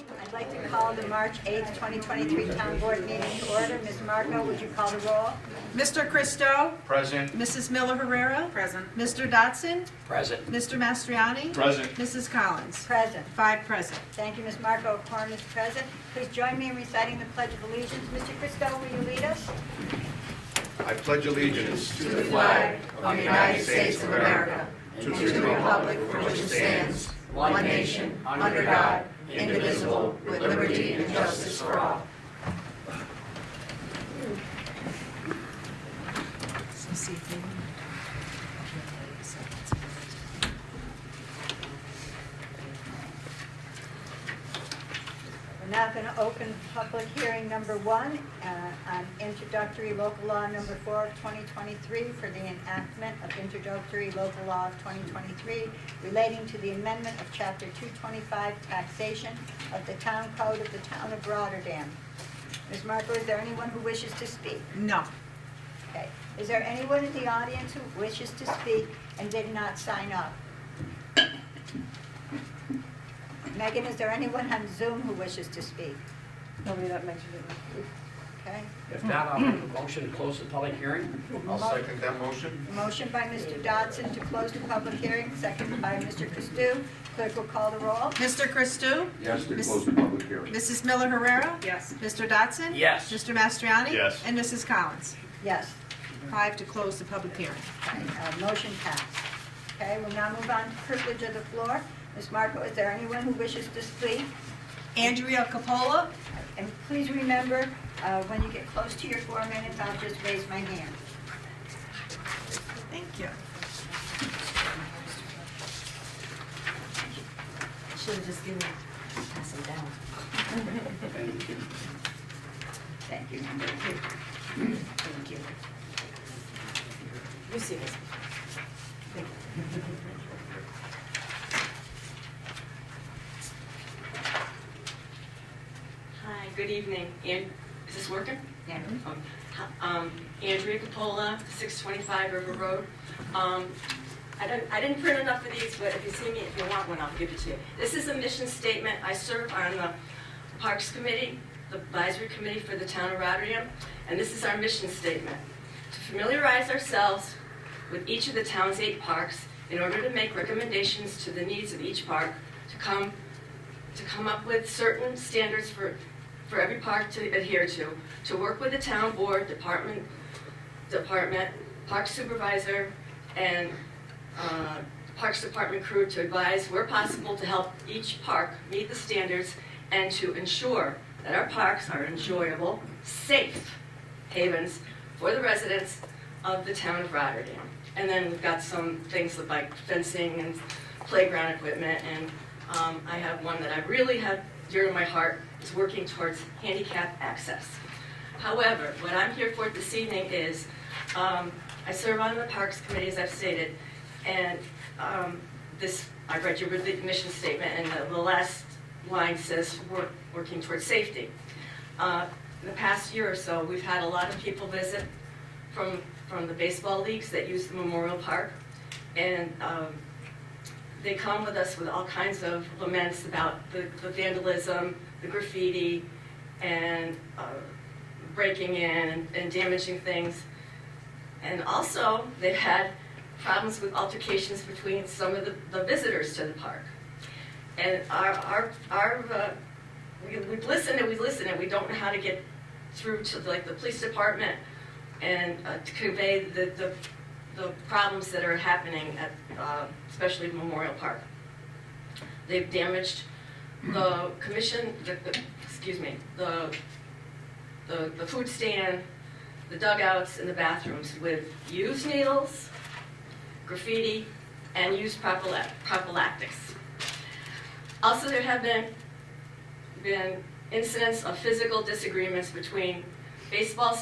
I'd like to call the March 8th, 2023 Town Board meeting to order. Ms. Marco, would you call the roll? Mr. Christo? Present. Mrs. Miller Herrera? Present. Mr. Dotson? Present. Mr. Mastriani? Present. Mrs. Collins? Present. 5 present. Thank you, Ms. Marco. Quorum is present. Please join me in reciting the Pledge of Allegiance. Mr. Christo, will you lead us? I pledge allegiance To the flag of the United States of America, and to the republic for which it stands, one nation, under God, indivisible, with liberty and justice for all. We're now going to open public hearing number 1 on introductory local law number 4 of 2023 for the enactment of introductory local law of 2023 relating to the amendment of Chapter 225 taxation of the Town Code of the Town of Rotterdam. Ms. Marco, is there anyone who wishes to speak? No. Okay. Is there anyone in the audience who wishes to speak and did not sign up? Megan, is there anyone on Zoom who wishes to speak? Nobody that mentioned it. Okay. If not, I'll make a motion to close the public hearing. I'll second that motion. Motion by Mr. Dodson to close the public hearing, seconded by Mr. Christou. Clerk will call the roll. Mr. Christou? Yes, to Miss- close the public hearing. Mrs. Miller Herrera? Yes. Mr. Dotson? Yes. Mr. Mastriani? Yes. And Mrs. Collins? Yes. 5 to close the public hearing. Okay, motion passed. Okay, we'll now move on to privilege of the floor. Ms. Marco, is there anyone who wishes to speak? Andrea Capola? And please remember, when you get close to your 4 minutes, I'll just raise my hand. Thank you. Should have just given, pass them down. Thank you. Thank you. You see this. Thank you. Hi, good evening. Is this working? Yeah. Andrea Capola, 625 River Road. I didn't print enough of these, but if you see me, if you want one, I'll give it to you. This is a mission statement. I serve on the Parks Committee, the Advisory Committee for the Town of Rotterdam, and this is our mission statement. To familiarize ourselves with each of the town's 8 parks in order to make recommendations to the needs of each park, to come up with certain standards for every park to adhere to work with the town board, department, park supervisor, and Parks Department crew to advise where possible to help each park meet the standards and to ensure that our parks are enjoyable, safe havens for the residents of the town of Rotterdam. And then we've got some things like fencing and playground equipment, and I have one that I really have dear to my heart, is working towards handicap access. However, what I'm here for this evening is, I serve on the Parks Committee, as I've stated, and I read your mission statement, and the last line says working towards safety. In the past year or so, we've had a lot of people visit from the baseball leagues that use the Memorial Park, and they come with us with all kinds of laments about the vandalism, the graffiti, and breaking in and damaging things. And also, they've had problems with altercations between some of the visitors to the park. And we've listened and we don't know how to get through to the police department and to convey the problems that are happening at especially Memorial Park. They've damaged the commission, the food stand, the dugouts, and the bathrooms with used needles, graffiti, and used prophylactics. Also, there have been incidents of physical disagreements between baseball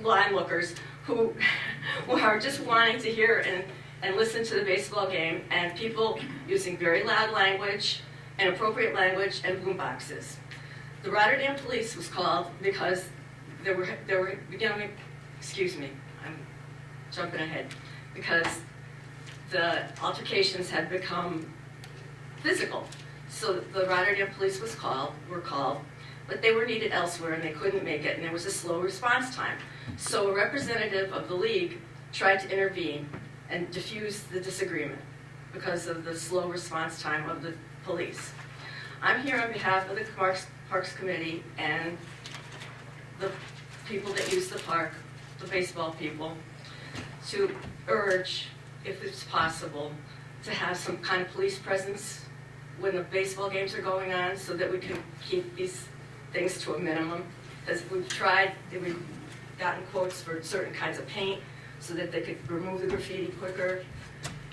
onlookers who are just wanting to hear and listen to the baseball game, and people using very loud language, inappropriate language, and boom boxes. The Rotterdam police was called because there were beginning, excuse me, I'm jumping ahead, because the altercations had become physical. So the Rotterdam police were called, but they were needed elsewhere and they couldn't make it, and there was a slow response time. So a representative of the league tried to intervene and diffuse the disagreement because of the slow response time of the police. I'm here on behalf of the Parks Committee and the people that use the park, the baseball people, to urge, if it's possible, to have some kind of police presence when the baseball games are going on so that we can keep these things to a minimum. Because we've tried, we've gotten quotes for certain kinds of paint so that they could remove the graffiti quicker.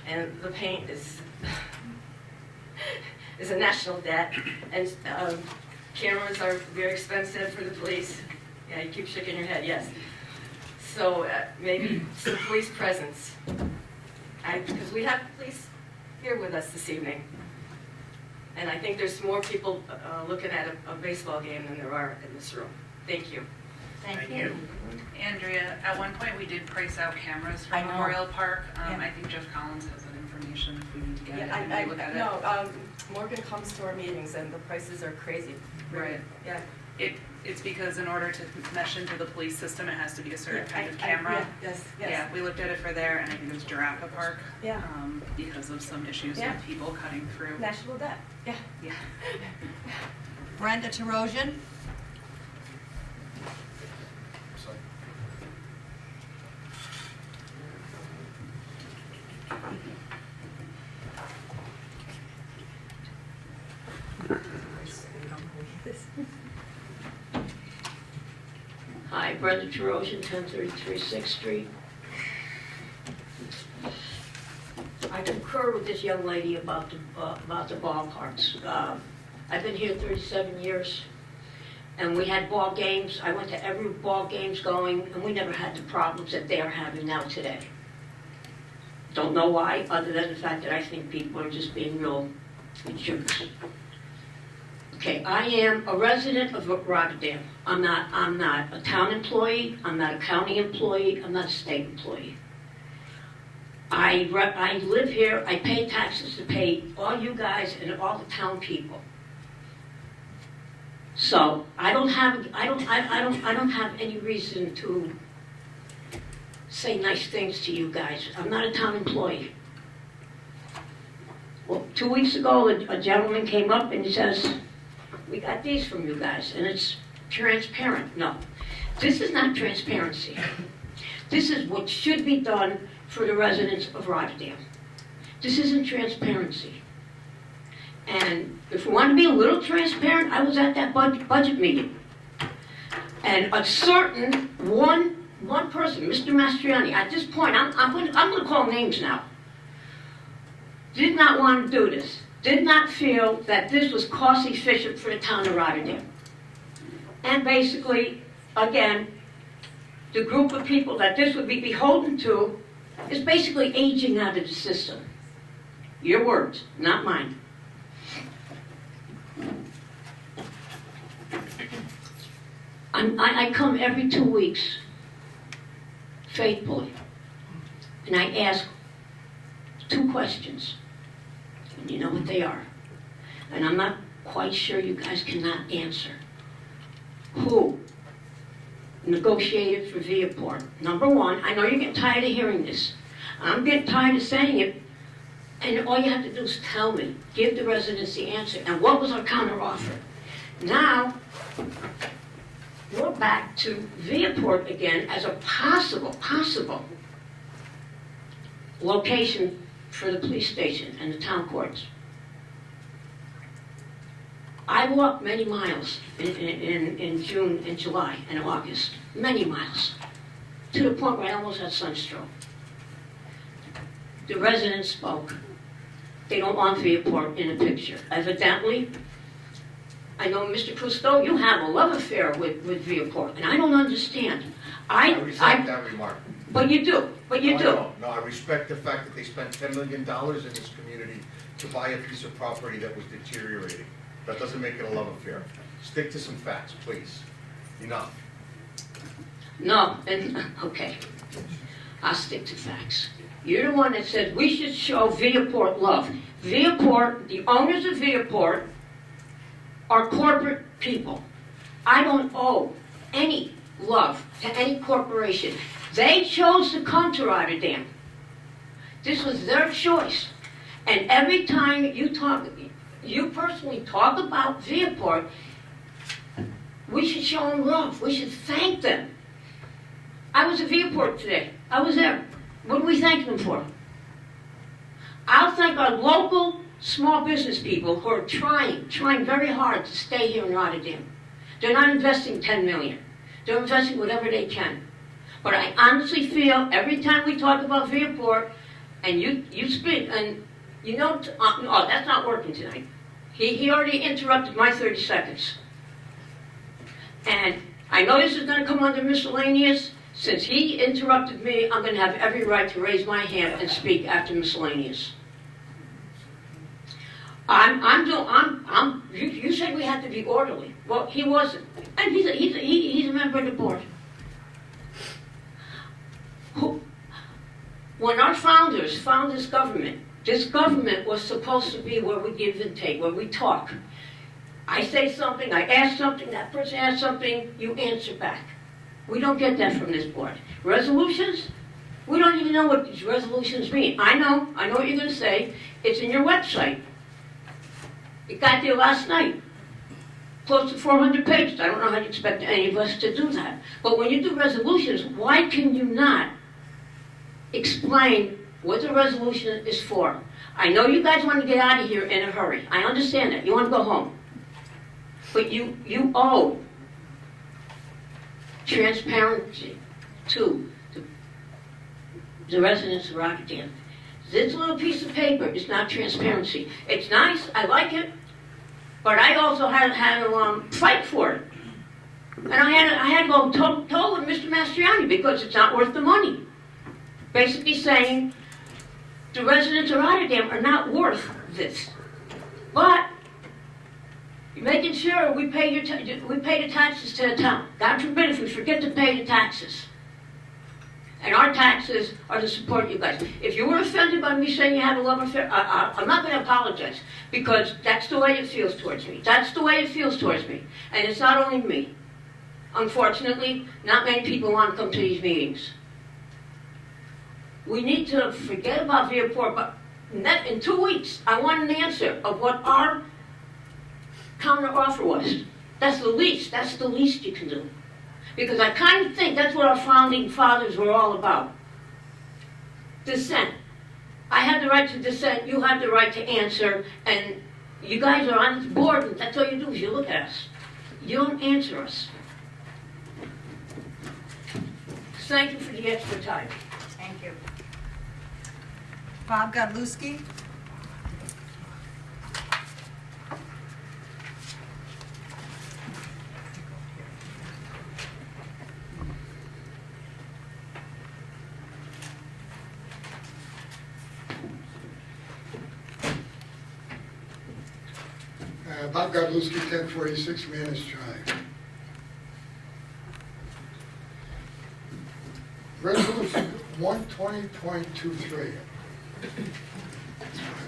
And the paint is a national debt. And cameras are very expensive for the police. Yeah, you keep shaking your head, yes. So maybe some police presence. Because we have police here with us this evening. And I think there's more people looking at a baseball game than there are in this room. Thank you. Thank you. Andrea, at one point we did price out cameras for I know. Memorial Park. Yeah. I think Jeff Collins has that information if we need to get it. Yeah, and look at it. no, Morgan comes to our meetings and the prices are crazy. Right. Yeah. It's because in order to mesh into the police system, it has to be a certain kind of camera. Yeah, yes, yes. Yeah, we looked at it for there, and I think it was Giraffe Park. Yeah. Because of some issues Yeah. with people cutting through. National debt. Yeah. Yeah. Brenda Terosian? Hi, Brenda Terosian, 1033 6th Street. I concur with this young lady about the ballparks. I've been here 37 years, and we had ball games. I went to every ball games going, and we never had the problems that they are having now today. Don't know why, other than the fact that I think people are just being real jerks. Okay, I am a resident of Rotterdam. I'm not a town employee, I'm not a county employee, I'm not a state employee. I live here, I pay taxes to pay all you guys and all the town people. So I don't have any reason to say nice things to you guys. I'm not a town employee. Well, 2 weeks ago, a gentleman came up and he says, "We got these from you guys, and it's transparent." No, this is not transparency. This is what should be done for the residents of Rotterdam. This isn't transparency. And if we want to be a little transparent, I was at that budget meeting. And a certain one person, Mr. Mastriani, at this point, I'm going to call names now, did not want to do this. Did not feel that this was cost efficient for the town of Rotterdam. And basically, again, the group of people that this would be beholden to is basically aging out of the system. Your words, not mine. I come every 2 weeks, faithfully, and I ask 2 questions. And you know what they are. And I'm not quite sure you guys cannot answer. Who negotiated for Viaport? Number one, I know you're getting tired of hearing this. I'm getting tired of saying it. And all you have to do is tell me, give the residents the answer. And what was our counter offer? Now, we're back to Viaport again as a possible location for the police station and the town courts. I walked many miles in June and July and August, many miles, to the point where I almost had sunstroke. The residents spoke. They don't want Viaport in the picture. Evidently, I know, Mr. Cousteau, you have a love affair with Viaport, and I don't understand. I resent that remark. But you do, No, I don't. No, I respect the fact that they spent $10 million in this community to buy a piece of property that was deteriorating. That doesn't make it a love affair. Stick to some facts, please. Enough. No, and, okay, I'll stick to facts. You're the one that said we should show Viaport love. Viaport, the owners of Viaport are corporate people. I don't owe any love to any corporation. They chose to come to Rotterdam. This was their choice. And every time you personally talk about Viaport, we should show them love. We should thank them. I was at Viaport today. I was there. What do we thank them for? I'll thank our local small business people who are trying very hard to stay here in Rotterdam. They're not investing 10 million. They're investing whatever they can. But I honestly feel every time we talk about Viaport, and you speak, and you know, oh, that's not working tonight. He already interrupted my 30 seconds. And I know this is going to come under miscellaneous. Since he interrupted me, I'm going to have every right to raise my hand and speak after miscellaneous. You said we had to be orderly. Well, he wasn't. And he's a member of the board. When our founders found this government was supposed to be where we give and take, where we talk. I say something, I ask something, that person asks something, you answer back. We don't get that from this board. Resolutions? We don't even know what these resolutions mean. I know what you're going to say. It's in your website. It got there last night. Close to 400 pages. I don't know how you expect any of us to do that. But when you do resolutions, why can you not explain what the resolution is for? I know you guys want to get out of here in a hurry. I understand that. You want to go home. But you owe transparency to the residents of Rotterdam. This little piece of paper is not transparency. It's nice, I like it, but I also had to fight for it. And I had to go toe with Mr. Mastriani because it's not worth the money. Basically saying the residents of Rotterdam are not worth this. But making sure we pay the taxes to the town. God forbid if we forget to pay the taxes. And our taxes are to support you guys. If you were offended by me saying you have a love affair, I'm not going to apologize because that's the way it feels towards me. That's the way it feels towards me. And it's not only me. Unfortunately, not many people want to come to these meetings. We need to forget about Viaport, but in 2 weeks, I want an answer of what our counter offer was. That's the least you can do. Because I kind of think that's what our founding fathers were all about. Dissent. I have the right to dissent, you have the right to answer, and you guys are on this board, and that's all you do is you look at us. You don't answer us. Thank you for the extra time. Thank you. Bob Godlewski? Bob Godlewski, 1046 Manus Drive. Resolution 120.23.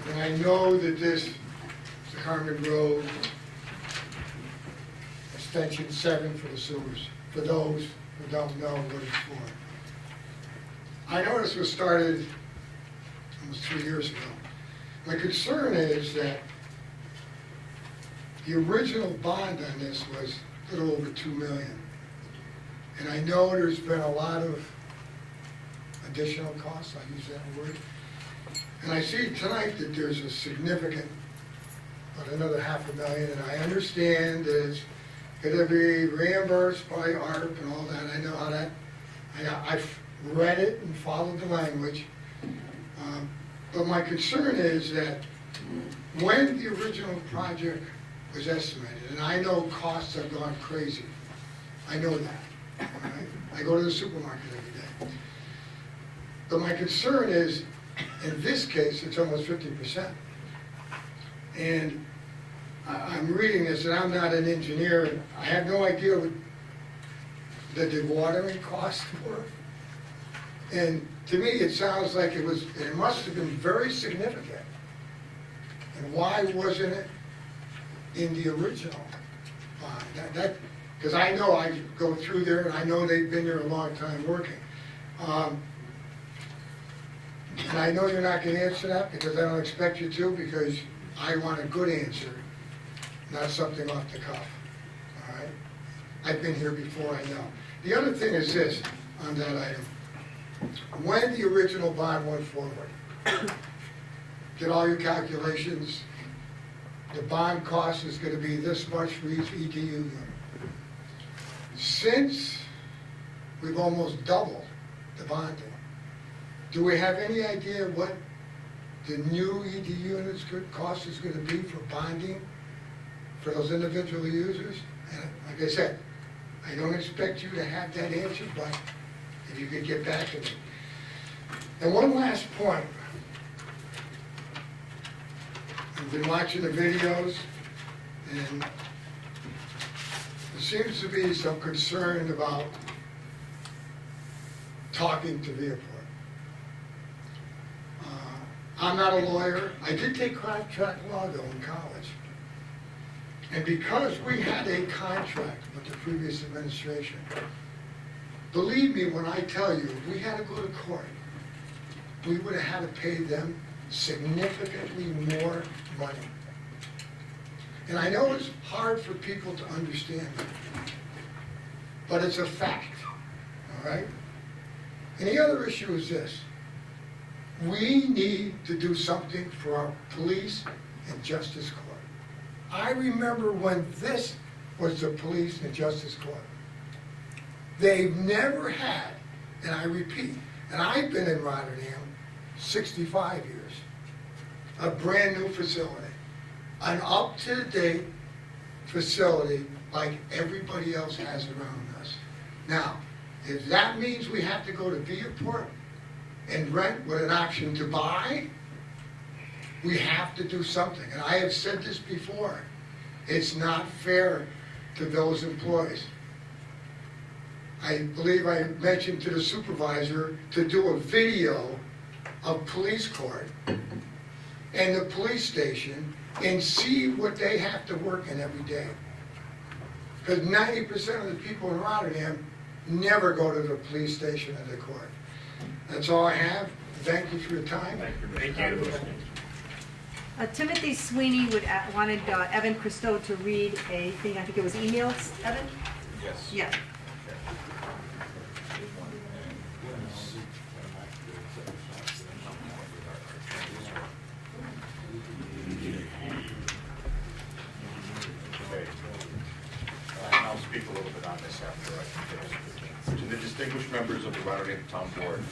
And I know that this is the Carmen Road, extension 7 for the sewers, for those who don't know what it's for. I know this was started almost 3 years ago. My concern is that the original bond on this was a little over $2 million. And I know there's been a lot of additional costs, I use that word. And I see tonight that there's a significant, but another $500,000, and I understand that it's gonna be reimbursed by ARP and all that. I know how that, I've read it and followed the language. But my concern is that when the original project was estimated, and I know costs have gone crazy. I know that. All right? I go to the supermarket every day. But my concern is, in this case, it's almost 50%. And I'm reading this, and I'm not an engineer, and I have no idea what the dewatering costs were. And to me, it sounds like it must have been very significant. And why wasn't it in the original bond? Because I know I go through there, and I know they've been there a long time working. And I know you're not gonna answer that, because I don't expect you to, because I want a good answer, not something off the cuff, all right? I've been here before, I know. The other thing is this, on that item. When the original bond went forward, did all your calculations, the bond cost is gonna be this much for each EDU unit. Since we've almost doubled the bonding, do we have any idea what the new ED units cost is gonna be for bonding for those individual users? And like I said, I don't expect you to have that answer, but if you could get back to me. And one last point. I've been watching the videos, and there seems to be some concern about talking to the airport. I'm not a lawyer. I did take contract law though in college. And because we had a contract with the previous administration, believe me when I tell you, if we had to go to court, we would have had to pay them significantly more money. And I know it's hard for people to understand that, but it's a fact, all right? And the other issue is this. We need to do something for our police and justice court. I remember when this was the police and justice court. They've never had, and I repeat, and I've been in Rotterdam 65 years, a brand new facility, an up-to-date facility like everybody else has around us. Now, if that means we have to go to Viaport and rent with an option to buy, we have to do something. And I have said this before, it's not fair to those employees. I believe I mentioned to the supervisor to do a video of police court and the police station and see what they have to work in every day. Because 90% of the people in Rotterdam never go to the police station or the court. That's all I have. Thank you for your time. Thank you. Timothy Sweeney wanted Evan Christou to read a thing, I think it was emails, Evan? Yes. Yeah. Okay. And I'll speak a little bit on this after I finish. To the distinguished members of the Rotterdam Town Board,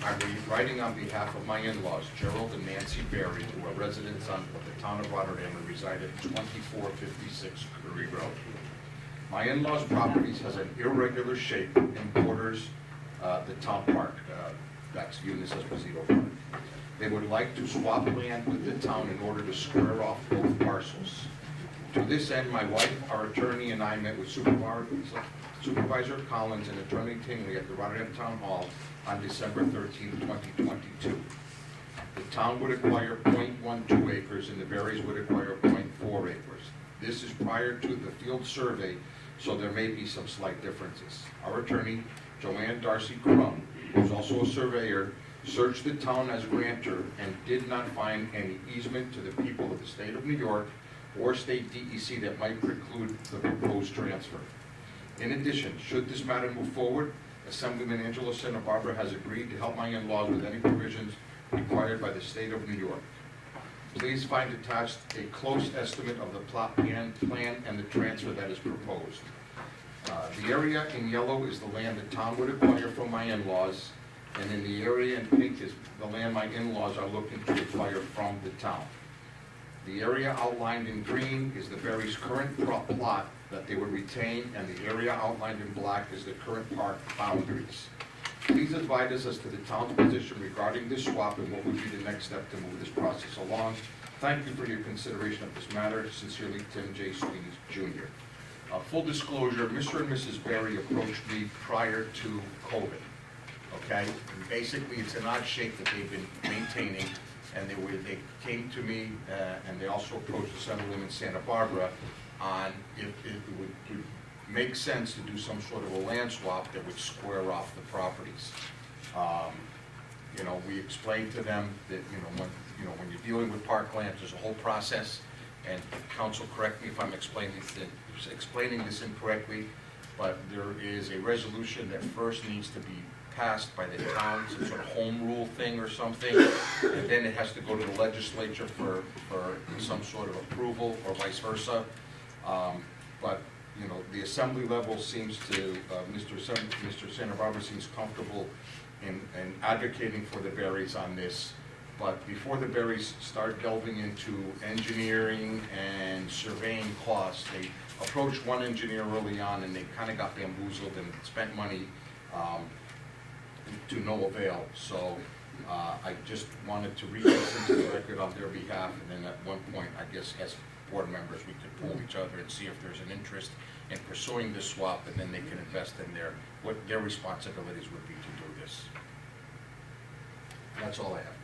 I'm writing on behalf of my in-laws, Gerald and Nancy Berry, who are residents of the town of Rotterdam and reside at 2456 Curry Road. My in-laws' properties has an irregular shape and borders the town park. That's Eunice Esposito Park. They would like to swap land with the town in order to square off both parcels. To this end, my wife, our attorney, and I met with Supervisor Collins and Attorney Tingley at the Rotterdam Town Hall on December 13, 2022. The town would acquire .12 acres and the Berries would acquire .4 acres. This is prior to the field survey, so there may be some slight differences. Our attorney, Joanne Darcy Crum, who's also a surveyor, searched the town as grantor and did not find any easement to the people of the state of New York or state DEC that might preclude the proposed transfer. In addition, should this matter move forward, Assemblyman Angelo Santa Barbara has agreed to help my in-laws with any provisions required by the state of New York. Please find attached a close estimate of the plot plan and the transfer that is proposed. The area in yellow is the land the town would acquire from my in-laws, and in the area in pink is the land my in-laws are looking to acquire from the town. The area outlined in green is the Berry's current plot that they would retain, and the area outlined in black is the current park boundaries. Please advise us as to the town's position regarding this swap and what would be the next step to move this process along. Thank you for your consideration of this matter. Sincerely, Tim J. Sweeney, Jr. Full disclosure, Mr. and Mrs. Berry approached me prior to COVID, okay? And basically, it's an odd shape that they've been maintaining and they came to me, and they also approached Assemblywoman in Santa Barbara on if it would make sense to do some sort of a land swap that would square off the properties. You know, we explained to them that, when you're dealing with parkland, there's a whole process, and council, correct me if I'm explaining this incorrectly, but there is a resolution that first needs to be passed by the town, some sort of home rule thing or something, and then it has to go to the legislature for some sort of approval, or vice versa. But, the assembly level seems to, Mr. Santa Barbara seems comfortable in advocating for the Berries on this. But before the Berries start delving into engineering and surveying costs, they approached one engineer early on, and they kind of got bamboozled and spent money to no avail. So I just wanted to read this into the record on their behalf, and then at one point, I guess, as board members, we could poll each other and see if there's an interest in pursuing this swap, and then they can invest in what their responsibilities would be to do this. That's all I have.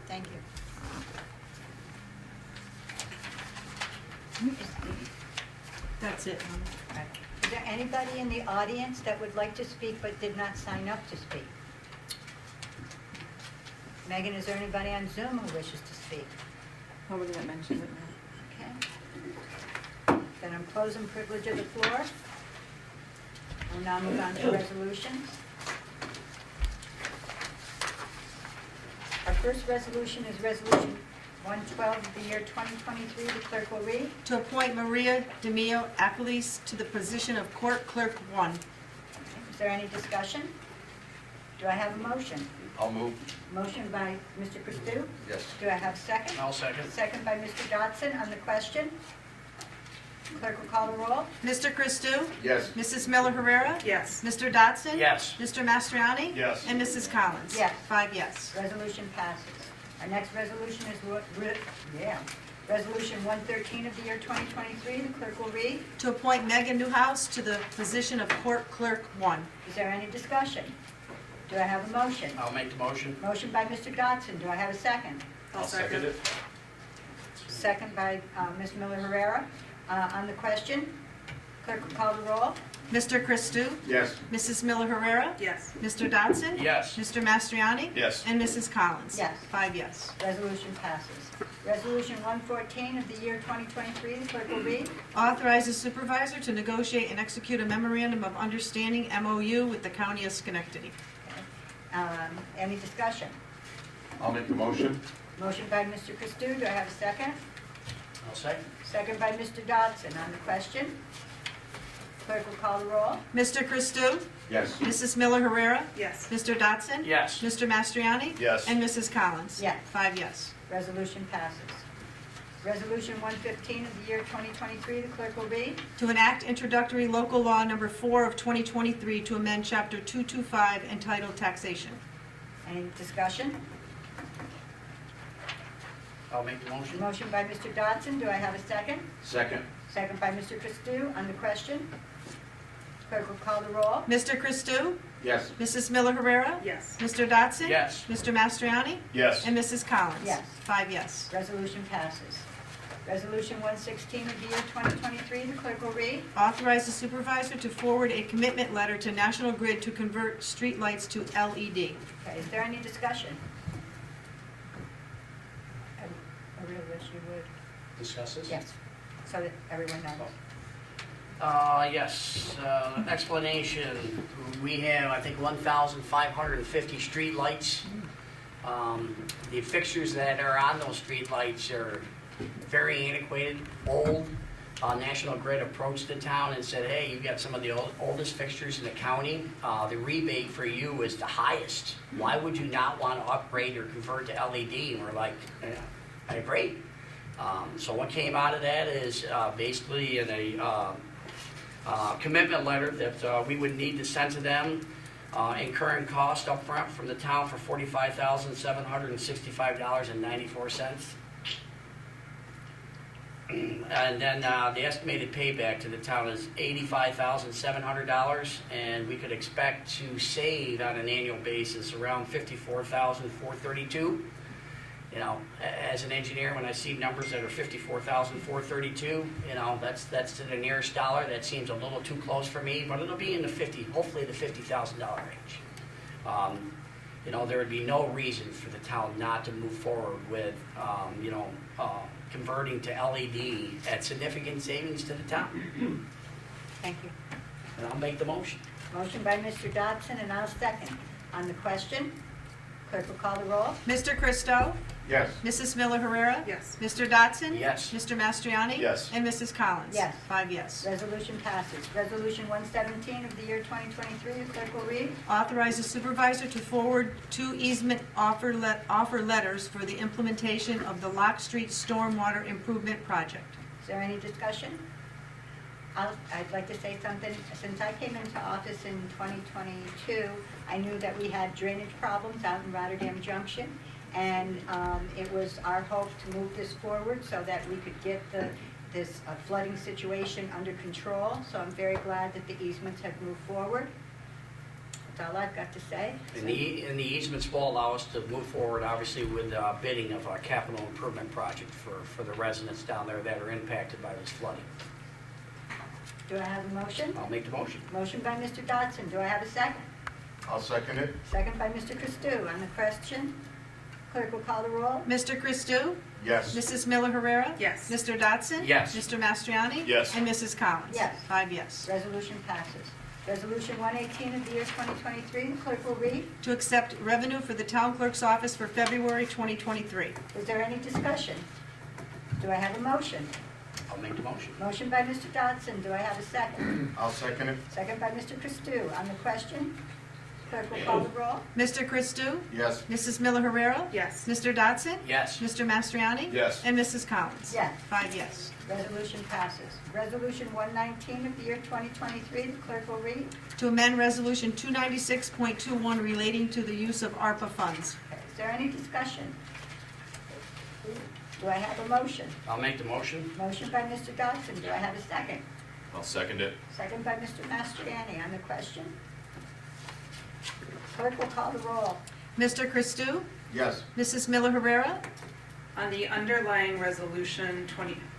Thank you. That's it. Is there anybody in the audience that would like to speak but did not sign up to speak? Megan, is there anybody on Zoom who wishes to speak? Nobody that mentioned it. Okay. Then I'm closing privilege of the floor. We'll now move on to resolutions. Our first resolution is Resolution 112 of the year 2023. The clerk will read. To appoint Maria DeMio Aquiles to the position of Court Clerk 1. Is there any discussion? Do I have a motion? I'll move. Motion by Mr. Christou. Yes. Do I have a second? I'll second. Second by Mr. Dodson on the question. Clerk will call the roll. Mr. Christou? Yes. Mrs. Miller Herrera? Yes. Mr. Dodson? Yes. Mr. Mastriani? Yes. And Mrs. Collins? Yes. 5 yes. Resolution passes. Our next resolution is Resolution 113 of the year 2023. The clerk will read. To appoint Megan Newhouse to the position of Court Clerk 1. Is there any discussion? Do I have a motion? I'll make the motion. Motion by Mr. Dodson. Do I have a second? I'll second it. Second by Ms. Miller Herrera. On the question, clerk will call the roll. Mr. Christou? Yes. Mrs. Miller Herrera? Yes. Mr. Dodson? Yes. Mr. Mastriani? Yes. And Mrs. Collins? Yes. 5 yes. Resolution passes. Resolution 114 of the year 2023. The clerk will read. Authorize the supervisor to negotiate and execute a memorandum of understanding, MOU, with the County of Schenectady. Any discussion? I'll make the motion. Motion by Mr. Christou. Do I have a second? I'll second. Second by Mr. Dodson. On the question, clerk will call the roll. Mr. Christou? Yes. Mrs. Miller Herrera? Yes. Mr. Dodson? Yes. Mr. Mastriani? Yes. And Mrs. Collins? Yes. 5 yes. Resolution passes. Resolution 115 of the year 2023. The clerk will read. To enact introductory local law number 4 of 2023 to amend chapter 225 entitled Taxation. Any discussion? I'll make the motion. Motion by Mr. Dodson. Do I have a second? Second. Second by Mr. Christou. On the question, clerk will call the roll. Mr. Christou? Yes. Mrs. Miller Herrera? Yes. Mr. Dodson? Yes. Mr. Mastriani? Yes. And Mrs. Collins? Yes. 5 yes. Resolution passes. Resolution 116 of the year 2023. The clerk will read. Authorize the supervisor to forward a commitment letter to National Grid to convert streetlights to LED. Okay, is there any discussion? I really wish you would. Discuss this? Yes, so that everyone knows. Yes, explanation. We have, I think, 1,550 street lights. The fixtures that are on those street lights are very antiquated, old. National Grid approached the town and said, hey, you've got some of the oldest fixtures in the county. The rebate for you is the highest. Why would you not want to upgrade or convert to LED? And we're like, yeah, great. So what came out of that is basically in a commitment letter that we would need to send to them, incurring cost up front from the town for $45,765.94. And then the estimated payback to the town is $85,700, and we could expect to save on an annual basis around $54,432. You know, as an engineer, when I see numbers that are $54,432, you know, that's to the nearest dollar. That seems a little too close for me, but it'll be in the hopefully the $50,000 range. You know, there would be no reason for the town not to move forward with, you know, converting to LED at significant savings to the town. Thank you. And I'll make the motion. Motion by Mr. Dodson, and I'll second. On the question, clerk will call the roll. Mr. Christo? Yes. Mrs. Miller Herrera? Yes. Mr. Dodson? Yes. Mr. Mastriani? Yes. And Mrs. Collins? Yes. 5 yes. Resolution passes. Resolution 117 of the year 2023, the clerk will read. Authorize the supervisor to forward 2 easement offer letters for the implementation of the Lock Street Stormwater Improvement Project. Is there any discussion? I'd like to say something. Since I came into office in 2022, I knew that we had drainage problems out in Rotterdam Junction, and it was our hope to move this forward so that we could get this flooding situation under control. So I'm very glad that the easements have moved forward. That's all I've got to say. And the easements will allow us to move forward, obviously, with bidding of a capital improvement project for the residents down there that are impacted by this flooding. Do I have a motion? I'll make the motion. Motion by Mr. Dodson. Do I have a second? I'll second it. Second by Mr. Christou. On the question, clerk will call the roll. Mr. Christou? Yes. Mrs. Miller Herrera? Yes. Mr. Dodson? Yes. Mr. Mastriani? Yes. And Mrs. Collins? Yes. 5 yes. Resolution passes. Resolution 118 of the year 2023, the clerk will read. To accept revenue for the town clerk's office for February 2023. Is there any discussion? Do I have a motion? I'll make the motion. Motion by Mr. Dodson. Do I have a second? I'll second it. Second by Mr. Christou. On the question, clerk will call the roll. Mr. Christou? Yes. Mrs. Miller Herrera? Yes. Mr. Dodson? Yes. Mr. Mastriani? Yes. And Mrs. Collins? Yes. 5 yes. Resolution passes. Resolution 119 of the year 2023, the clerk will read. To amend Resolution 296.21 relating to the use of ARPA funds. Okay, is there any discussion? Do I have a motion? I'll make the motion. Motion by Mr. Dodson. Do I have a second? I'll second it. Second by Mr. Mastriani. On the question, clerk will call the roll. Mr. Christou? Yes. Mrs. Miller Herrera? On the underlying resolution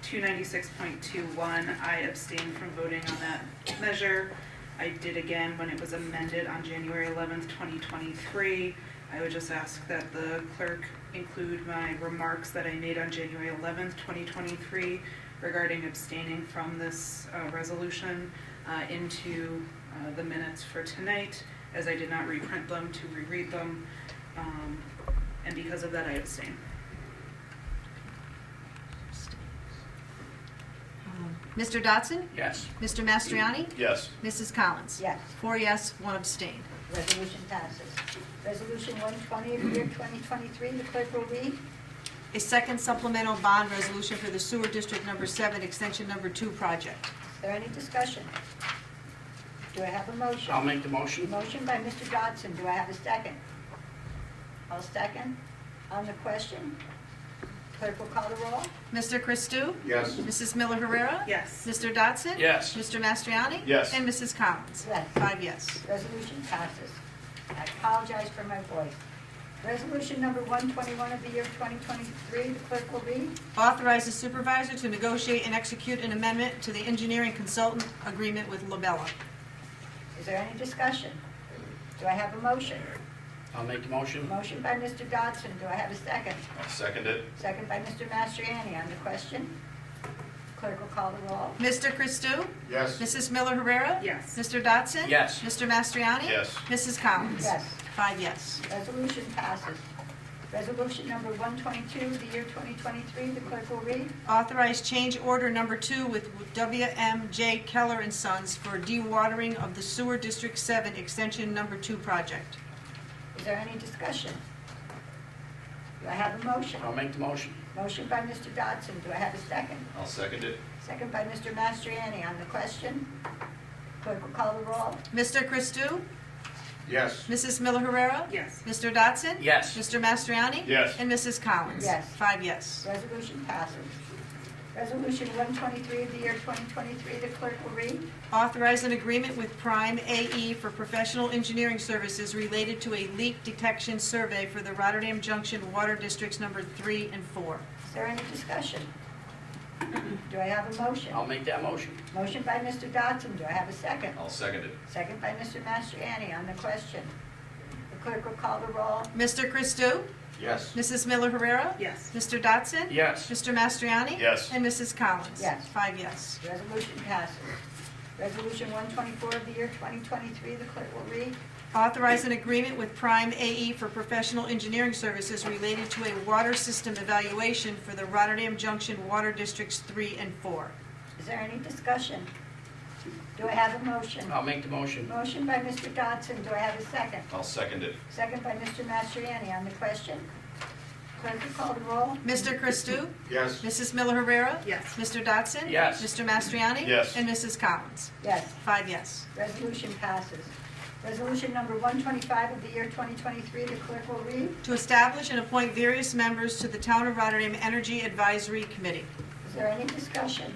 296.21, I abstained from voting on that measure. I did again when it was amended on January 11th, 2023. I would just ask that the clerk include my remarks that I made on January 11th, 2023 regarding abstaining from this resolution into the minutes for tonight, as I did not reprint them to reread them, and because of that I abstain. Mr. Dodson? Yes. Mr. Mastriani? Yes. Mrs. Collins? Yes. 4 yes, 1 abstain. Resolution passes. Resolution 120 of the year 2023, the clerk will read. A second supplemental bond resolution for the Sewer District Number 7, Extension Number 2 project. Is there any discussion? Do I have a motion? I'll make the motion. Motion by Mr. Dodson. Do I have a second? I'll second. On the question, clerk will call the roll. Mr. Christou? Yes. Mrs. Miller Herrera? Yes. Mr. Dodson? Yes. Mr. Mastriani? Yes. And Mrs. Collins? Yes. 5 yes. Resolution passes. I apologize for my voice. Resolution number 121 of the year 2023, the clerk will read. Authorize the supervisor to negotiate and execute an amendment to the engineering consultant agreement with Labella. Is there any discussion? Do I have a motion? I'll make the motion. Motion by Mr. Dodson. Do I have a second? I'll second it. Second by Mr. Mastriani. On the question, clerk will call the roll. Mr. Christou? Yes. Mrs. Miller Herrera? Yes. Mr. Dodson? Yes. Mr. Mastriani? Yes. Mrs. Collins? Yes. 5 yes. Resolution passes. Resolution number 122 of the year 2023, the clerk will read. Authorize change order number 2 with WMJ Keller and Sons for dewatering of the Sewer District 7 Extension Number 2 project. Is there any discussion? Do I have a motion? I'll make the motion. Motion by Mr. Dodson. Do I have a second? I'll second it. Second by Mr. Mastriani. On the question, clerk will call the roll. Mr. Christou? Yes. Mrs. Miller Herrera? Yes. Mr. Dodson? Yes. Mr. Mastriani? Yes. And Mrs. Collins? Yes. 5 yes. Resolution passes. Resolution 123 of the year 2023, the clerk will read. Authorize an agreement with Prime AE for professional engineering services related to a leak detection survey for the Rotterdam Junction Water Districts number 3 and 4. Is there any discussion? Do I have a motion? I'll make that motion. Motion by Mr. Dodson. Do I have a second? I'll second it. Second by Mr. Mastriani on the question. The clerk will call the roll. Mr. Christou? Yes. Mrs. Miller Herrera? Yes. Mr. Dodson? Yes. Mr. Mastriani? Yes. And Mrs. Collins? Yes. 5 yes. Resolution passes. Resolution 124 of the year 2023, the clerk will read. Authorize an agreement with Prime AE for professional engineering services related to a water system evaluation for the Rotterdam Junction Water Districts 3 and 4. Is there any discussion? Do I have a motion? I'll make the motion. Motion by Mr. Dodson. Do I have a second? I'll second it. Second by Mr. Mastriani on the question. Clerk will call the roll. Mr. Christou? Yes. Mrs. Miller Herrera? Yes. Mr. Dodson? Yes. Mr. Mastriani? Yes. And Mrs. Collins? Yes. 5 yes. Resolution passes. Resolution number 125 of the year 2023, the clerk will read. To establish and appoint various members to the Town of Rotterdam Energy Advisory Committee. Is there any discussion?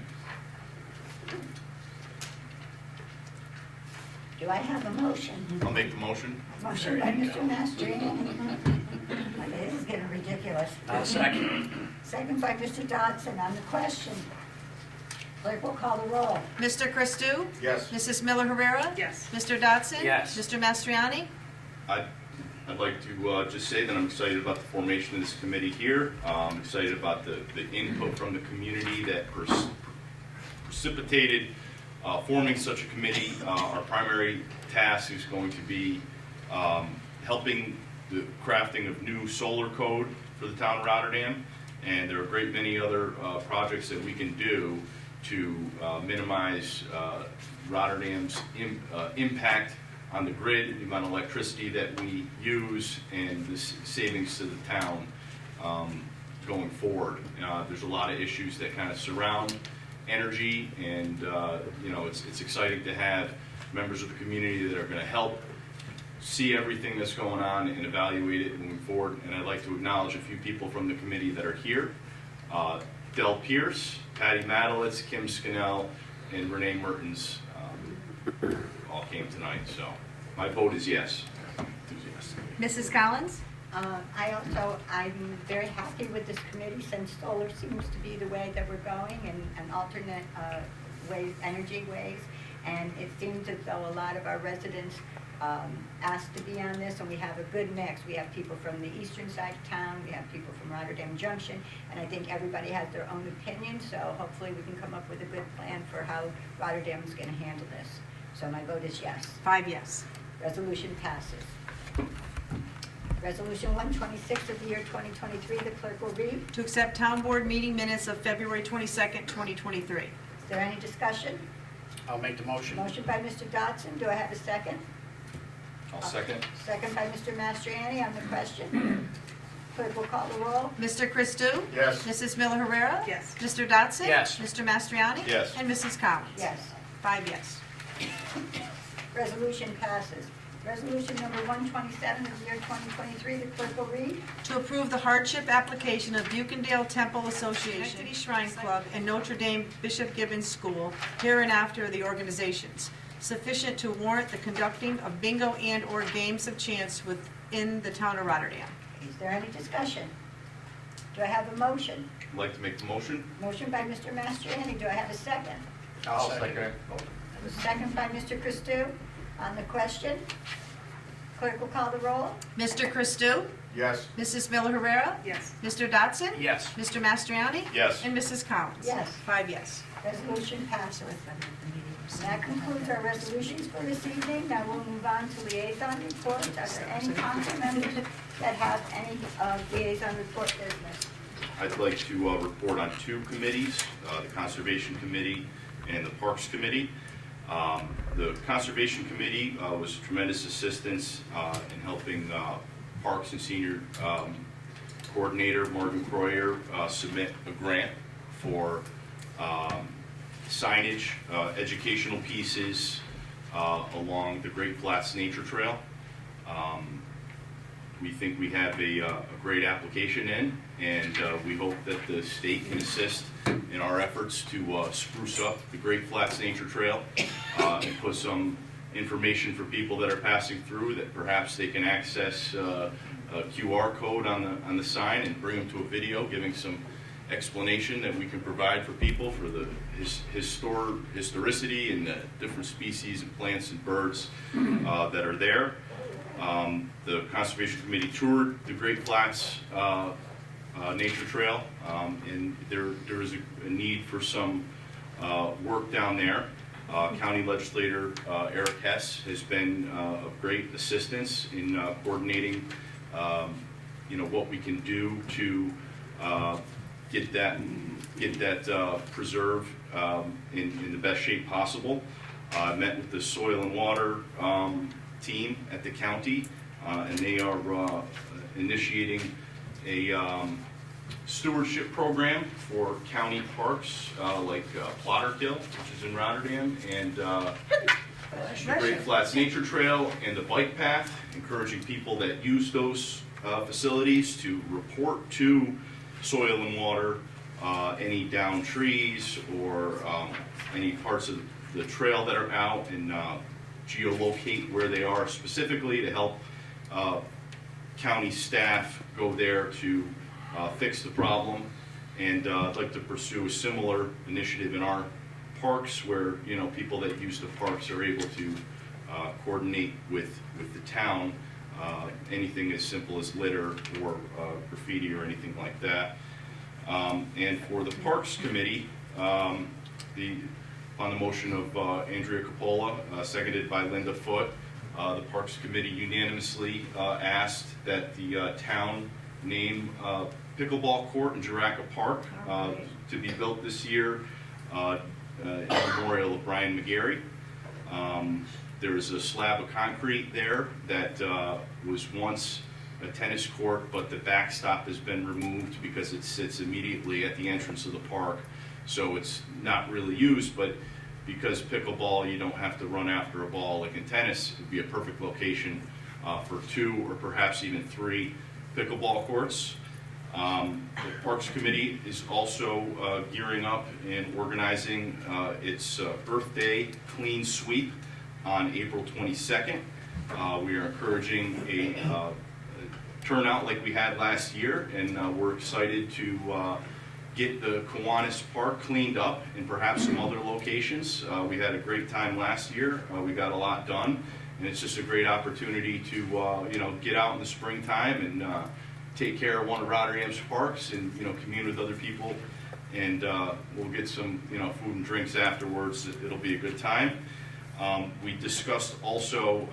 Do I have a motion? I'll make the motion. Motion by Mr. Mastriani. Okay, this is getting ridiculous. I'll second. Second by Mr. Dodson on the question. Clerk will call the roll. Mr. Christou? Yes. Mrs. Miller Herrera? Yes. Mr. Dodson? Yes. Mr. Mastriani? I'd like to just say that I'm excited about the formation of this committee here. I'm excited about the input from the community that precipitated forming such a committee. Our primary task is going to be helping the crafting of new solar code for the town of Rotterdam, and there are a great many other projects that we can do to minimize Rotterdam's impact on the grid, the amount of electricity that we use, and the savings to the town going forward. There's a lot of issues that kind of surround energy, and it's exciting to have members of the community that are going to help see everything that's going on and evaluate it moving forward. And I'd like to acknowledge a few people from the committee that are here. Del Pierce, Patty Madowitz, Kim Scannell, and Renee Mertens all came tonight, so my vote is yes. Enthusiastic. Mrs. Collins? I'm very happy with this committee since solar seems to be the way that we're going and alternate energy ways. And it seems as though a lot of our residents asked to be on this, and we have a good mix. We have people from the eastern side of town, we have people from Rotterdam Junction, and I think everybody has their own opinion, so hopefully we can come up with a good plan for how Rotterdam is going to handle this. So my vote is yes. 5 yes. Resolution passes. Resolution 126 of the year 2023, the clerk will read. To accept town board meeting minutes of February 22nd, 2023. Is there any discussion? I'll make the motion. Motion by Mr. Dodson. Do I have a second? I'll second. Second by Mr. Mastriani on the question. Clerk will call the roll. Mr. Christou? Yes. Mrs. Miller Herrera? Yes. Mr. Dodson? Yes. Mr. Mastriani? Yes. And Mrs. Collins? Yes. 5 yes. Resolution passes. Resolution number 127 of the year 2023, the clerk will read. To approve the hardship application of Buchendale Temple Association, Schenectady Shrine Club, and Notre Dame Bishop Gibbons School, hereinafter the organizations, sufficient to warrant the conducting of bingo and/or games of chance within the town of Rotterdam. Is there any discussion? Do I have a motion? I'd like to make the motion. Motion by Mr. Mastriani. Do I have a second? I'll second. Second by Mr. Christou on the question. Clerk will call the roll. Mr. Christou? Yes. Mrs. Miller Herrera? Yes. Mr. Dodson? Yes. Mr. Mastriani? Yes. And Mrs. Collins? Yes. 5 yes. Resolution passes. That concludes our resolutions for this evening. Now we'll move on to liaison reports. Are there any council members that have any liaison report business? I'd like to report on 2 committees, the Conservation Committee and the Parks Committee. The Conservation Committee was tremendous assistance in helping Parks and Senior Coordinator Morgan Croyer submit a grant for signage, educational pieces along the Great Flats Nature Trail. we think we have a great application in, and we hope that the state can assist in our efforts to spruce up the Great Flats Nature Trail and put some information for people that are passing through that perhaps they can access a QR code on the sign and bring them to a video giving some explanation that we can provide for people for the historicity and the different species of plants and birds that are there. The Conservation Committee toured the Great Flats Nature Trail, and there is a need for some work down there. County Legislator Eric Hess has been of great assistance in coordinating, what we can do to get that preserved in the best shape possible. I met with the soil and water team at the county, and they are initiating a stewardship program for county parks like Plotterkill, which is in Rotterdam, and the Great Flats Nature Trail and the bike path, encouraging people that use those facilities to report to soil and water any downed trees or any parts of the trail that are out, and geolocate where they are specifically to help county staff go there to fix the problem. And I'd like to pursue a similar initiative in our parks where, people that use the parks are able to coordinate with the town, anything as simple as litter or graffiti or anything like that. And for the Parks Committee, on the motion of Andrea Capola, seconded by Linda Foote, the Parks Committee unanimously asked that the town name pickleball court in Juraka Park to be built this year in memorial of Brian McGarry. There's a slab of concrete there that was once a tennis court, but the backstop has been removed because it sits immediately at the entrance of the park. So it's not really used, but because pickleball, you don't have to run after a ball like in tennis, it'd be a perfect location for 2 or perhaps even 3 pickleball courts. The Parks Committee is also gearing up and organizing its Earth Day Clean Sweep on April 22nd. We are encouraging a turnout like we had last year, and we're excited to get the Kiwanis Park cleaned up and perhaps some other locations. We had a great time last year. We got a lot done, and it's just a great opportunity to get out in the springtime and take care of one of Rotterdam's parks and commune with other people, and we'll get some food and drinks afterwards. It'll be a good time. We discussed also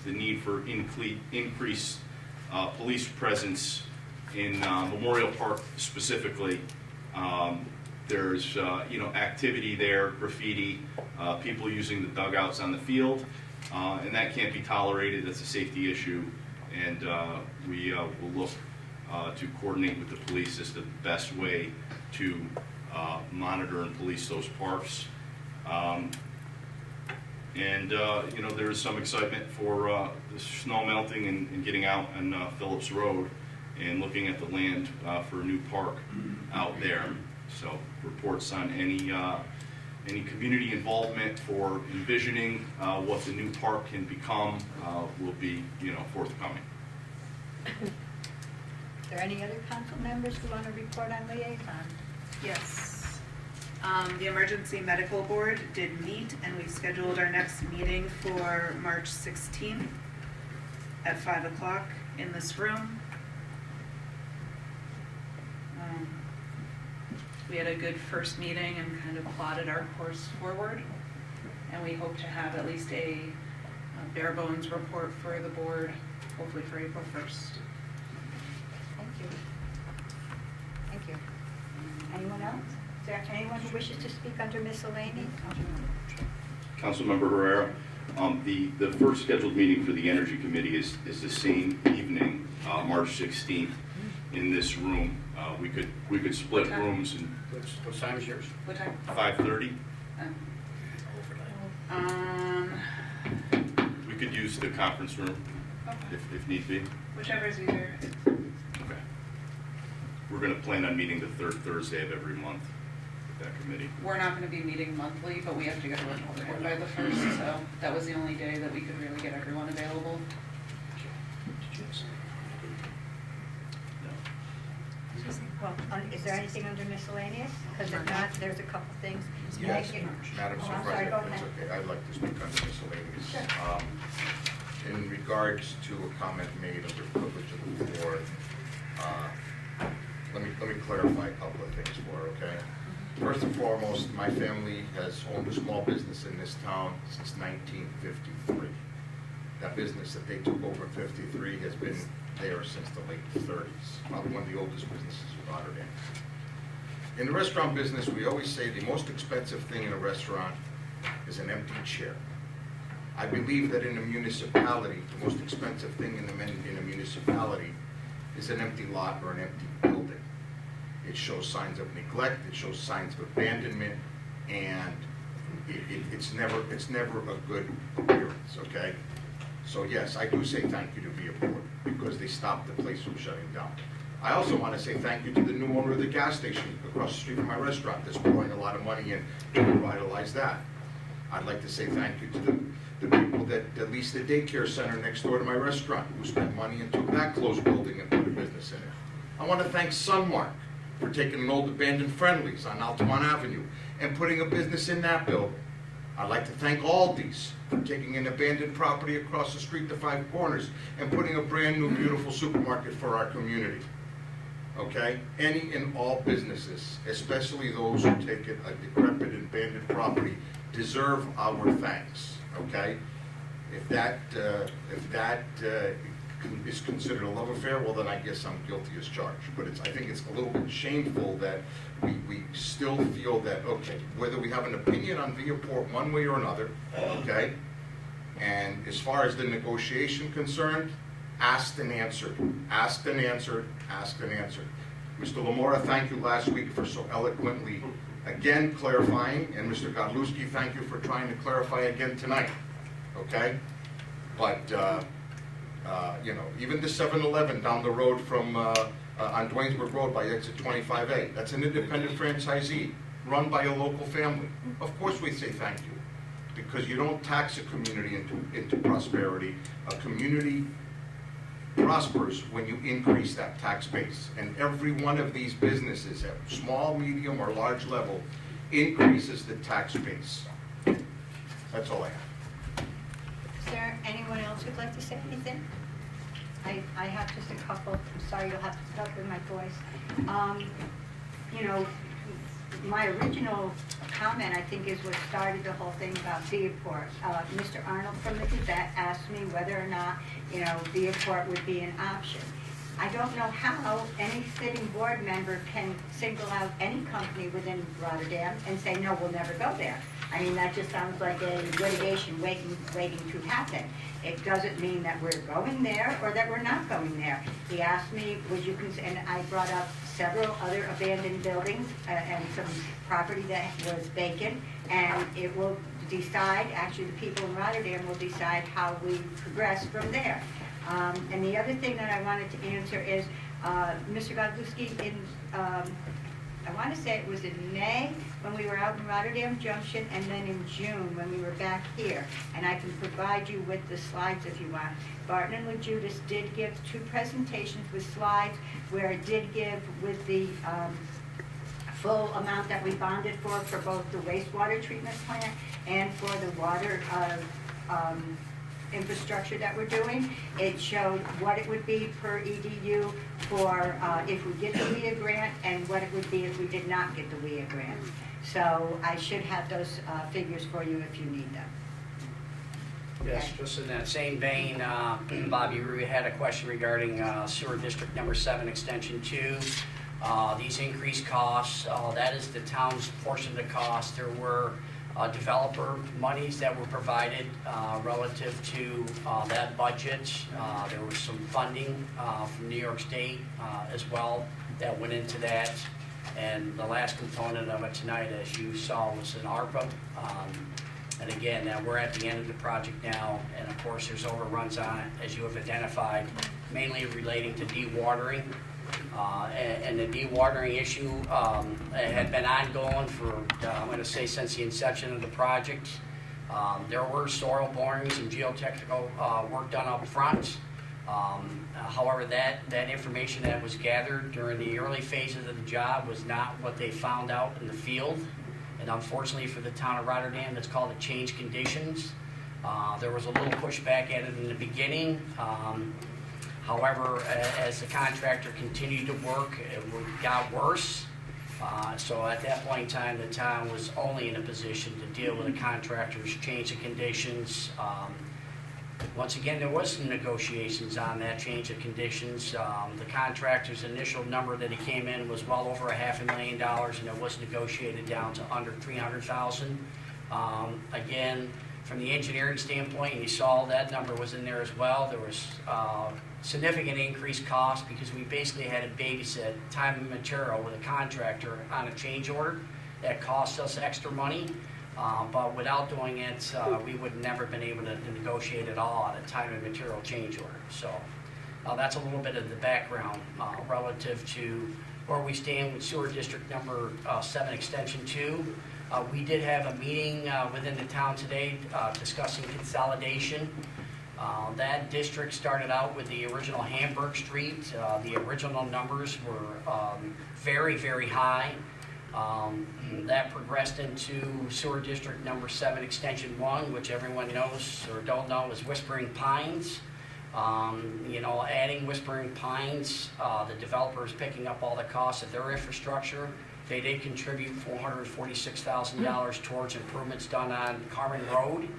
the need for increased police presence in Memorial Park specifically. There's activity there, graffiti, people using the dugouts on the field, and that can't be tolerated. That's a safety issue, and we will look to coordinate with the police as the best way to monitor and police those parks. There is some excitement for the snow melting and getting out on Phillips Road and looking at the land for a new park out there. So reports on any community involvement for envisioning what the new park can become will be forthcoming. Are there any other council members who want to report on liaison? Yes. The Emergency Medical Board did meet, and we scheduled our next meeting for March 16th at 5 o'clock in this room. We had a good first meeting and kind of plotted our course forward, and we hope to have at least a bare bones report for the board, hopefully for April 1st. Thank you. Thank you. Anyone else? Is there anyone who wishes to speak under miscellaneous? Councilmember Herrera, the first scheduled meeting for the Energy Committee is the same evening, March 16th, in this room. We could split rooms and What time is yours? What time? 5:30. We could use the conference room. Okay. if need be. Whichever's easier. Okay. We're gonna plan on meeting the third Thursday of every month with that committee. We're not gonna be meeting monthly, but we have to get a report in by the 1st, so that was the only day that we could really get everyone available. Well, is there anything under miscellaneous? Because if not, there's a couple things. Yes, Thank you. Madam Oh, I'm sorry, Supervisor, go if it's ahead. okay, I'd like to speak on the miscellaneous. Sure. In regards to a comment made under privilege of the board, let me clarify a couple of things for her, okay? First and foremost, my family has owned a small business in this town since 1953. That business that they took over in 53 has been there since the late 30s, probably one of the oldest businesses in Rotterdam. In the restaurant business, we always say the most expensive thing in a restaurant is an empty chair. I believe that in a municipality, the most expensive thing in a municipality is an empty lot or an empty building. It shows signs of neglect, it shows signs of abandonment, and it's never a good appearance, okay? So yes, I do say thank you to Via Board, because they stopped the place from shutting down. I also want to say thank you to the new owner of the gas station across the street from my restaurant that's pouring a lot of money in to revitalize that. I'd like to say thank you to the people that leased the daycare center next door to my restaurant, who spent money and took that closed building and put a business in it. I want to thank Sunmark for taking an old abandoned Friendlies on Altamont Avenue and putting a business in that building. I'd like to thank Aldi's for taking an abandoned property across the street to Five Corners and putting a brand new beautiful supermarket for our community. Okay? Any and all businesses, especially those who take a decrepit and abandoned property, deserve our thanks. Okay? If that is considered a love affair, well then I guess I'm guilty as charged. But I think it's a little bit shameful that we still feel that, okay, whether we have an opinion on Viaport one way or another, okay? And as far as the negotiation concerned, asked and answered, asked and answered, asked and answered. Mr. Lamora, thank you last week for so eloquently, again, clarifying, and Mr. Godlewski, thank you for trying to clarify again tonight, okay? But, you know, even the 7-Eleven down the road from, on Dwaynesburg Road by exit 25A, that's an independent franchisee run by a local family. Of course we say thank you, because you don't tax a community into prosperity. A community prospers when you increase that tax base. And every one of these businesses at small, medium, or large level increases the tax base. That's all I have. Is there anyone else who'd like to say anything? I have just a couple. I'm sorry, you'll have to stop with my voice. You know, my original comment, I think, is what started the whole thing about Viaport. Mr. Arnold from the Gazette asked me whether or not, you know, Viaport would be an option. I don't know how any sitting board member can single out any company within Rotterdam and say, no, we'll never go there. I mean, that just sounds like a litigation waiting to happen. It doesn't mean that we're going there or that we're not going there. He asked me, would you consider, and I brought up several other abandoned buildings and some property that was vacant, and it will decide, actually the people in Rotterdam will decide how we progress from there. And the other thing that I wanted to answer is, Mr. Godlewski, I want to say it was in May when we were out in Rotterdam Junction, and then in June when we were back here. And I can provide you with the slides if you want. Barton and LaJudas did give 2 presentations with slides where it did give with the full amount that we bonded for both the wastewater treatment plant and for the water infrastructure that we're doing. It showed what it would be per EDU for if we get the WIA grant and what it would be if we did not get the WIA grant. So I should have those figures for you if you need them. Yes, just in that same vein, Bobby Rui had a question regarding sewer district number 7, extension 2. These increased costs, that is the town's portion of the cost. There were developer monies that were provided relative to that budget. There was some funding from New York State as well that went into that. And the last component of it tonight, as you saw, was an ARPA And again, we're at the end of the project now, and of course, there's overruns on it, as you have identified, mainly relating to dewatering. And the dewatering issue had been ongoing for, I'm going to say, since the inception of the project. There were soil borings and geotechnical work done up front. However, that information that was gathered during the early phases of the job was not what they found out in the field. And unfortunately for the town of Rotterdam, that's called a change conditions. There was a little pushback at it in the beginning. However, as the contractor continued to work, it got worse. So at that point in time, the town was only in a position to deal with the contractor's change of conditions. Once again, there was some negotiations on that change of conditions. The contractor's initial number that he came in was well over $500,000, and it was negotiated down to under $300,000. Again, from the engineering standpoint, you saw that number was in there as well. There was significant increased cost because we basically had to babysit time and material with a contractor on a change order. That cost us extra money. But without doing it, we would never been able to negotiate at all on a time and material change order. So that's a little bit of the background relative to where we stand with sewer district number 7 extension 2. We did have a meeting within the town today discussing consolidation. That district started out with the original Hamburg Street. The original numbers were very, very high. That progressed into sewer district number 7 extension 1, which everyone knows or don't know is Whispering Pines. Adding Whispering Pines, the developer is picking up all the costs of their infrastructure. They did contribute $446,000 towards improvements done on Carmen Road.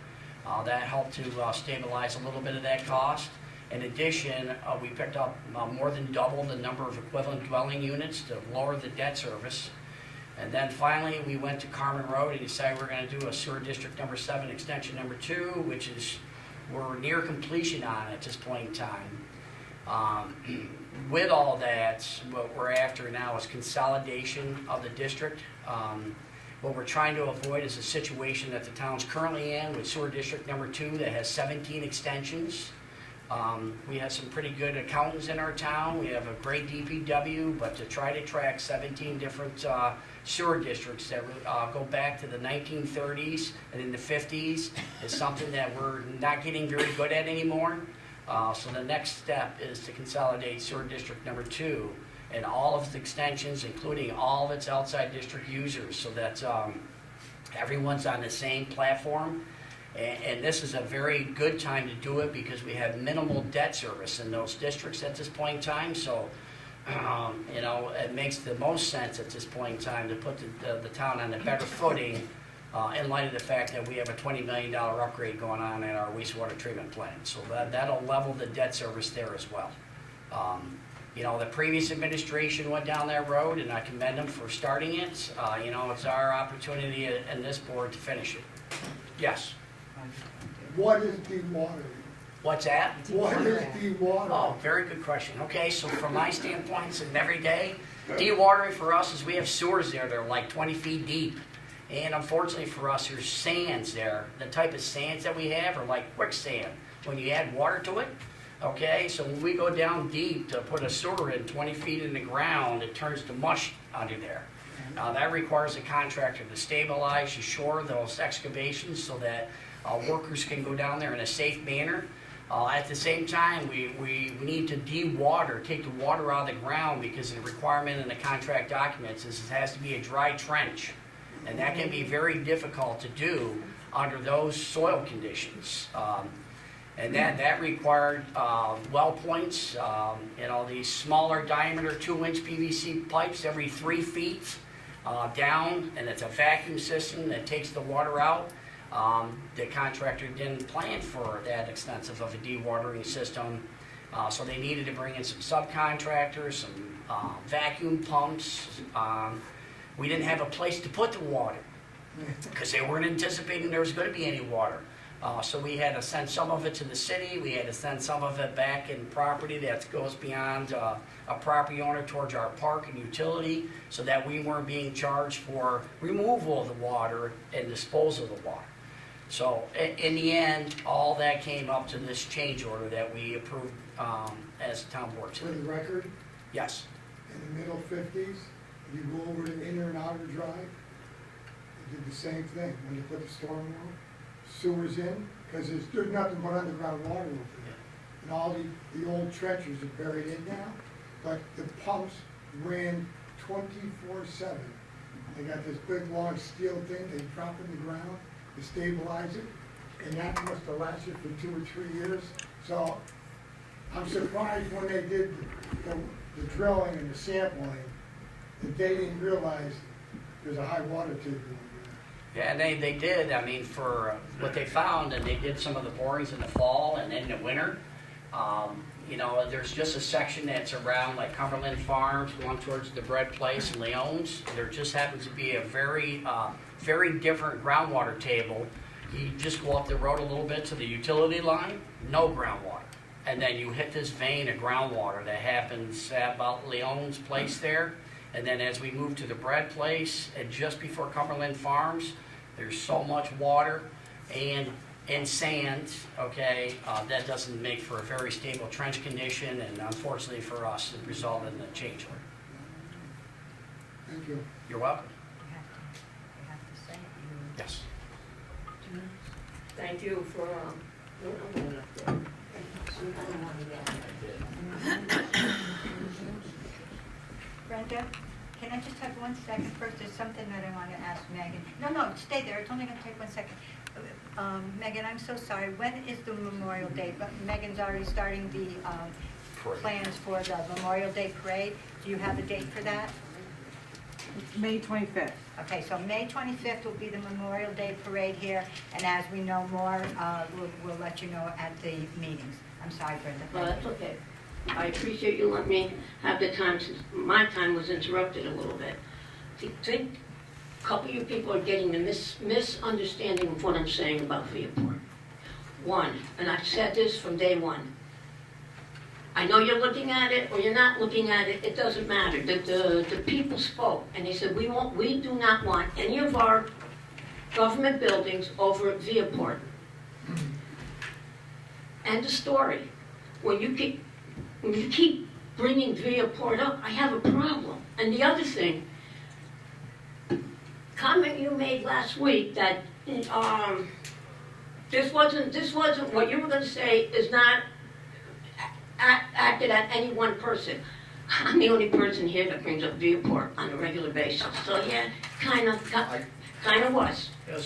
That helped to stabilize a little bit of that cost. In addition, we picked up more than double the number of equivalent dwelling units to lower the debt service. And then finally, we went to Carmen Road and decided we're going to do a sewer district number 7 extension number 2, which is we're near completion on at this point in time. With all that, what we're after now is consolidation of the district. What we're trying to avoid is a situation that the town's currently in with sewer district number 2 that has 17 extensions. We have some pretty good accountants in our town. We have a great DPW, but to try to track 17 different sewer districts that go back to the 1930s and in the 50s is something that we're not getting very good at anymore. So the next step is to consolidate sewer district number 2 and all of its extensions, including all of its outside district users, so that everyone's on the same platform. And this is a very good time to do it because we have minimal debt service in those districts at this point in time. So, it makes the most sense at this point in time to put the town on a better footing in light of the fact that we have a $20 million upgrade going on at our wastewater treatment plant. So that'll level the debt service there as well. The previous administration went down that road, and I commend them for starting it. It's our opportunity in this board to finish it. Yes. What is dewatering? What's that? What is dewatering? Oh, very good question. Okay, so from my standpoint, it's an everyday. Dewatering for us is we have sewers there that are like 20 feet deep. And unfortunately for us, there's sands there. The type of sands that we have are like quicksand. When you add water to it, okay, so when we go down deep to put a sewer in 20 feet in the ground, it turns to mush under there. That requires a contractor to stabilize, shore those excavations so that workers can go down there in a safe manner. At the same time, we need to de-water, take the water out of the ground because the requirement in the contract documents is it has to be a dry trench. And that can be very difficult to do under those soil conditions. And that required well points, these smaller diameter 2-inch PVC pipes every 3 feet down, and it's a vacuum system that takes the water out. The contractor didn't plan for that extensive of a dewatering system, so they needed to bring in some subcontractors, some vacuum pumps. We didn't have a place to put the water because they weren't anticipating there was going to be any water. So we had to send some of it to the city. We had to send some of it back in property that goes beyond a property owner towards our park and utility so that we weren't being charged for removal of the water and disposal of the water. So in the end, all that came up to this change order that we approved as town board For today. the record, Yes. in the middle fifties, you go over to Inner and Outer Drive, they did the same thing, when they put the storm water, sewers in, because there's nothing but underground water over there. And all the old trenches are buried in now, but the pumps ran 24/7. They got this big long steel thing, they drop in the ground to stabilize it, and that must have lasted for 2 or 3 years. So I'm surprised when they did the drilling and the sampling, that they didn't realize there's a high water table over there. Yeah, and they did, I mean, for what they found, and they did some of the borings in the fall and in the winter. You know, there's just a section that's around like Cumberland Farms, going towards the bread place and Leon's. There just happens to be a very, very different groundwater table. You just go up the road a little bit to the utility line, no groundwater. And then you hit this vein of groundwater that happens at about Leon's place there. And then as we move to the bread place, and just before Cumberland Farms, there's so much water and sand, okay, that doesn't make for a very stable trench condition, and unfortunately for us, it resulted in a change order. Thank you. You're welcome. You have to say it. Yes. Thank you for, I'm going up there. Brenda, can I just have 1 second first? There's something that I want to ask Megan. No, stay there. It's only going to take 1 second. Megan, I'm so sorry. When is the Memorial Day? But Megan's already starting the plans for the Memorial Day parade. Do you have a date for that? May 25th. Okay, so May 25th will be the Memorial Day parade here, and as we know more, we'll let you know at the meetings. I'm sorry, Brenda. Well, that's okay. I appreciate you letting me have the time, since my time was interrupted a little bit. I think a couple of you people are getting the misunderstanding of what I'm saying about Viaport. One, and I've said this from day one, I know you're looking at it or you're not looking at it, it doesn't matter. The people spoke, and they said, we do not want any of our government buildings over at Viaport. End of story. When you keep bringing Viaport up, I have a problem. And the other thing, comment you made last week that this wasn't what you were going to say is not acted at any one person. I'm the only person here that brings up Viaport on a regular basis. So yeah, kind of was. Yeah,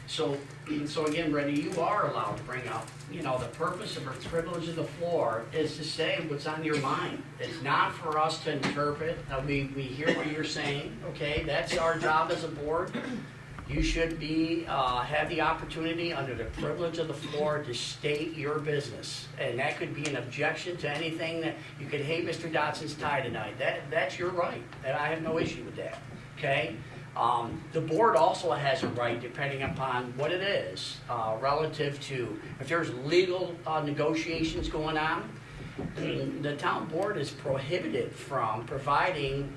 so again, Brenda, you are allowed to bring up, you know, the purpose of a privilege of the floor is to say what's on your mind. It's not for us to interpret. We hear what you're saying, okay? That's our job as a board. You should have the opportunity under the privilege of the floor to state your business. And that could be an objection to anything that, you could hate Mr. Dotson's tie tonight. That's your right, and I have no issue with that, okay? The board also has a right, depending upon what it is, relative to, if there's legal negotiations going on, the town board is prohibited from providing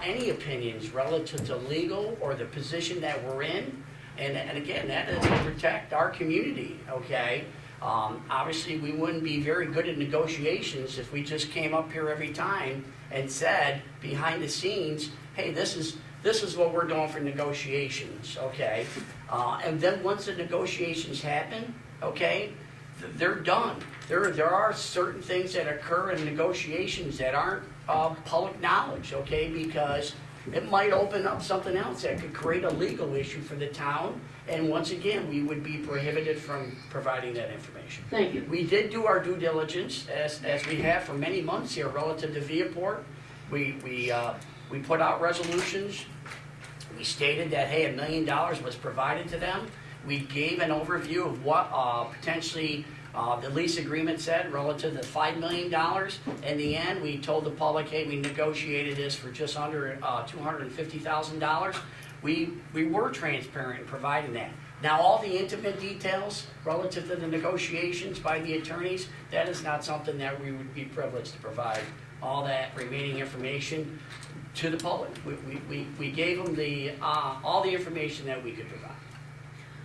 any opinions relative to legal or the position that we're in. And again, that is to protect our community, okay? Obviously, we wouldn't be very good at negotiations if we just came up here every time and said behind the scenes, hey, this is what we're doing for negotiations, okay? And then once the negotiations happen, okay, they're done. There are certain things that occur in negotiations that aren't public knowledge, okay? Because it might open up something else that could create a legal issue for the town. And once again, we would be prohibited from providing that information. Thank you. We did do our due diligence, as we have for many months here, relative to Viaport. We put out resolutions. We stated that, hey, $1 million was provided to them. We gave an overview of what potentially the lease agreement said relative to $5 million. In the end, we told the public, hey, we negotiated this for just under $250,000. We were transparent in providing that. Now, all the intimate details relative to the negotiations by the attorneys, that is not something that we would be privileged to provide all that remaining information to the public. We gave them all the information that we could provide.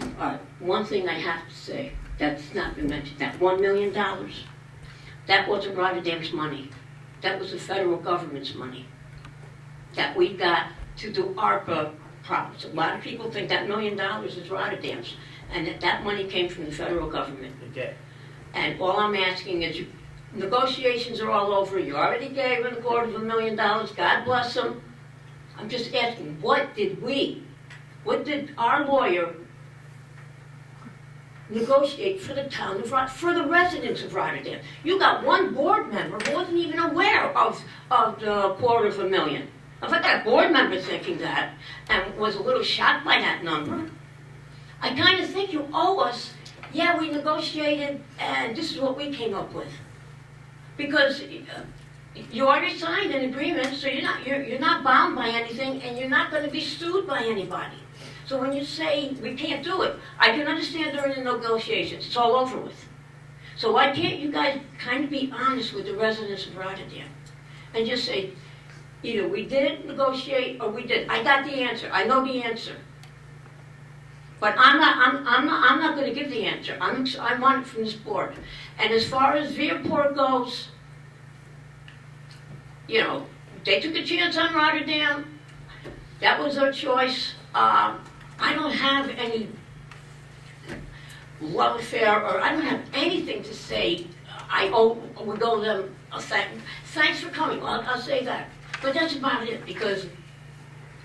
All right, one thing I have to say that's not been mentioned, that $1 million, that wasn't Rotterdam's money. That was the federal government's money that we got to do ARPA problems. A lot of people think that $1 million is Rotterdam's, and that money came from the federal government. Okay. And all I'm asking is, negotiations are all over. You already gave them $250,000. God bless them. I'm just asking, what did our lawyer negotiate for the town of for the residents of Rotterdam? You got one board member who wasn't even aware of the $250,000. If I got a board member thinking that and was a little shocked by that number, I kind of think you owe us. Yeah, we negotiated, and this is what we came up with. Because you already signed an agreement, so you're not bound by anything, and you're not going to be sued by anybody. So when you say we can't do it, I can understand during the negotiations. It's all over with. So why can't you guys kind of be honest with the residents of Rotterdam and just say, either we did negotiate or we didn't. I got the answer. I know the answer. But I'm not going to give the answer. I want it from this board. And as far as Viaport goes, you know, they took a chance on Rotterdam. That was their choice. I don't have any love affair, or I don't have anything to say. We owe them a thanks for coming. I'll say that. But that's about it, because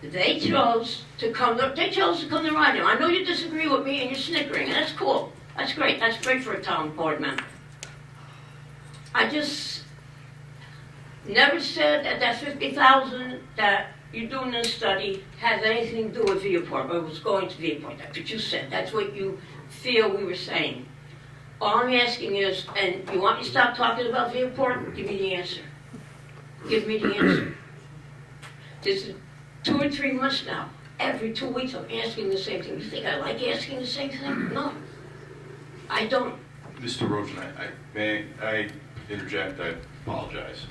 they chose to come to Rotterdam. I know you disagree with me and you're snickering, and that's cool. That's great. That's great for a town board member. I just never said that 50,000 that you're doing in the study has anything to do with Viaport, or was going to Viaport. That's what you said. That's what you feel we were saying. All I'm asking is, and you want me to stop talking about Viaport? Give me the answer. Give me the answer. This is 2 or 3 months now. Every 2 weeks I'm asking the same thing. You think I like asking the same thing? No. I don't. Mr. Rosen, may I interject? I apologize.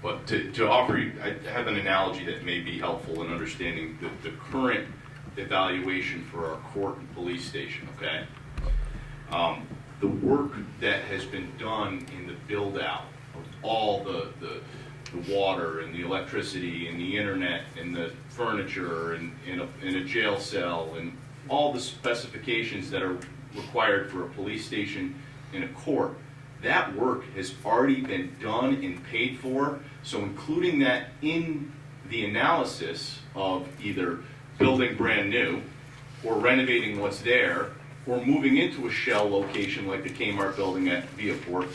But to offer you, I have an analogy that may be helpful in understanding the current evaluation for our court and police station, okay? The work that has been done in the build-out of all the water and the electricity and the internet and the furniture and in a jail cell and all the specifications that are required for a police station and a court, that work has already been done and paid for. So including that in the analysis of either building brand new or renovating what's there or moving into a shell location like the Kmart building at Viaport,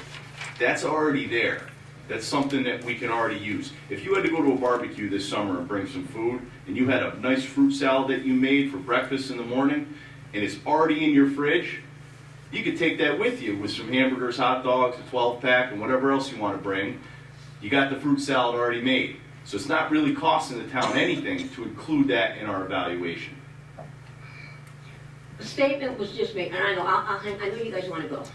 that's already there. That's something that we can already use. If you had to go to a barbecue this summer and bring some food, and you had a nice fruit salad that you made for breakfast in the morning, and it's already in your fridge, you could take that with you with some hamburgers, hot dogs, a 12-pack, and whatever else you want to bring. You got the fruit salad already made. So it's not really costing the town anything to include that in our evaluation. The statement was just made, and I know you guys want to go.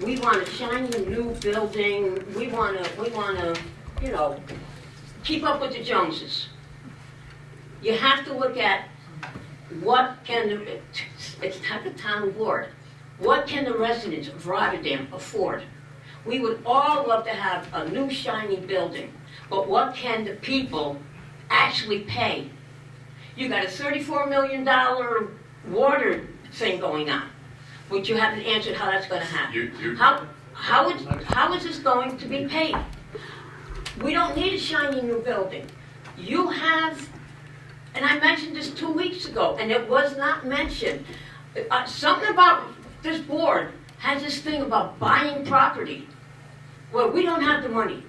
We want a shiny new building. We want to, you know, keep up with the Joneses. You have to look at what can it's not the town board. What can the residents of Rotterdam afford? We would all love to have a new shiny building, but what can the people actually pay? You got a $34 million water thing going on, which you haven't answered how that's going to happen. How is this going to be paid? We don't need a shiny new building. You have, and I mentioned this 2 weeks ago, and it was not mentioned. Something about this board has this thing about buying property. Well, we don't have the money.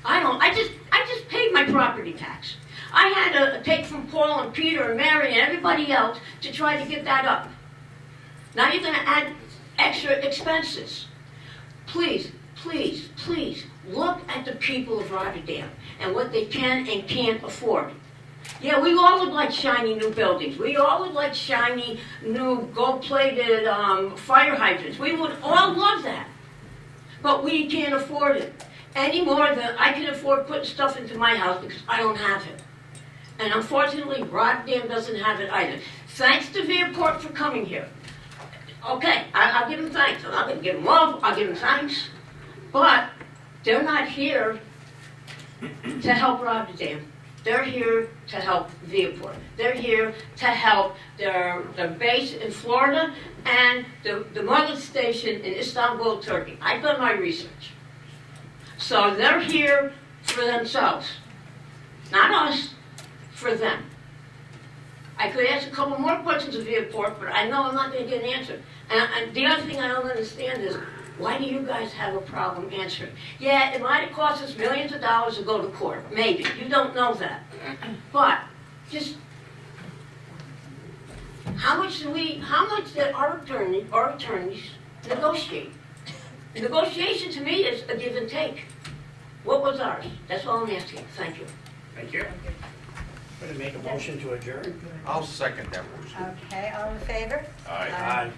I just paid my property tax. I had to take from Paul and Peter and Mary and everybody else to try to get that up. Now you're going to add extra expenses. Please, please, please look at the people of Rotterdam and what they can and can't afford. Yeah, we all would like shiny new buildings. We all would like shiny new gold-plated fire hydrants. We would all love that. But we can't afford it any more than I can afford putting stuff into my house because I don't have it. And unfortunately, Rotterdam doesn't have it either. Thanks to Viaport for coming here. Okay, I'll give them thanks. I'm not going to give them love, I'll give them thanks. But they're not here to help Rotterdam. They're here to help Viaport. They're here to help their base in Florida and the mother station in Istanbul, Turkey. I've done my research. So they're here for themselves. Not us, for them. I could ask a couple more questions of Viaport, but I know I'm not going to get an answer. And the other thing I don't understand is, why do you guys have a problem answering? Yeah, it might have cost us millions of dollars to go to court. Maybe. You don't know that. But just how much did our attorneys negotiate? Negotiation to me is a give and take. What was ours? That's all I'm asking. Thank you. Thank you. Going to make a motion to adjourn? I'll second that motion. Okay, all in favor? Aye. Aye.